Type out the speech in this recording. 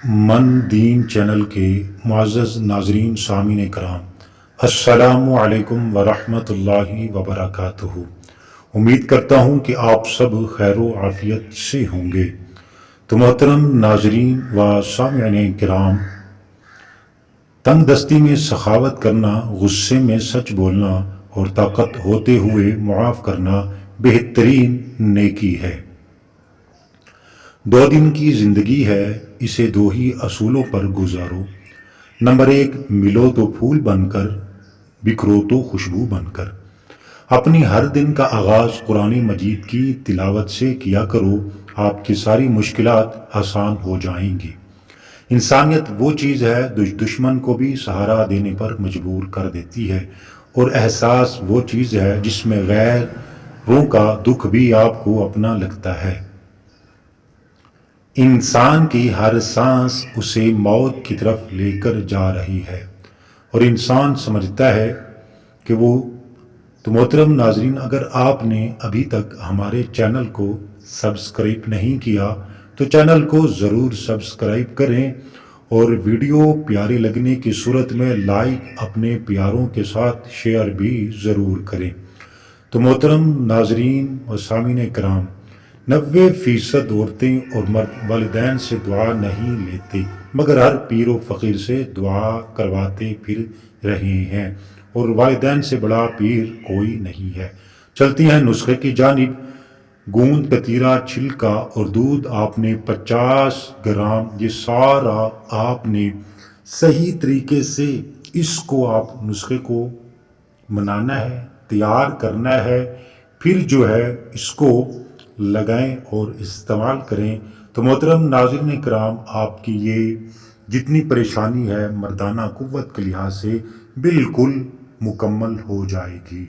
من دین چینل کے معزز ناظرین سامعین کرام، السلام علیکم ورحمۃ اللہ وبرکاتہ۔ امید کرتا ہوں کہ آپ سب خیر و عافیت سے ہوں گے۔ تو محترم ناظرین و سامعین کرام، تنگ دستی میں سخاوت کرنا، غصے میں سچ بولنا اور طاقت ہوتے ہوئے معاف کرنا بہترین نیکی ہے۔ 2 دن کی زندگی ہے، اسے 2 ہی اصولوں پر گزارو۔ نمبر 1، ملو تو پھول بن کر، بکھرو تو خوشبو بن کر۔ اپنی ہر دن کا آغاز قرآن مجید کی تلاوت سے کیا کرو، آپ کی ساری مشکلات آسان ہو جائیں گی۔ انسانیت وہ چیز ہے دشمن کو بھی سہارا دینے پر مجبور کر دیتی ہے، اور احساس وہ چیز ہے جس میں غیروں کا دکھ بھی آپ کو اپنا لگتا ہے۔ انسان کی ہر سانس اسے موت کی طرف لے کر جا رہی ہے، اور انسان سمجھتا ہے کہ وہ تو محترم ناظرین، اگر آپ نے ابھی تک ہمارے چینل کو سبسکرائب نہیں کیا تو چینل کو ضرور سبسکرائب کریں، اور ویڈیو پیاری لگنے کی صورت میں لائک اپنے پیاروں کے ساتھ شیئر بھی ضرور کریں۔ تو محترم ناظرین و سامعین کرام، 90% عورتیں اور مرد والدین سے دعا نہیں لیتے، مگر ہر پیر و فقیر سے دعا کرواتے پھر رہے ہیں، اور والدین سے بڑا پیر کوئی نہیں ہے۔ چلتی ہیں نسخے کی جانب۔ گوند کتیرا چھلکا اور دودھ آپ نے 50 گرام، یہ سارا آپ نے صحیح طریقے سے اس کو آپ نسخے کو بنانا ہے، تیار کرنا ہے، پھر جو ہے اس کو لگائیں اور استعمال کریں۔ تو محترم ناظرین کرام، آپ کی یہ جتنی پریشانی ہے مردانہ قوت کے لحاظ سے بالکل مکمل ہو جائے گی۔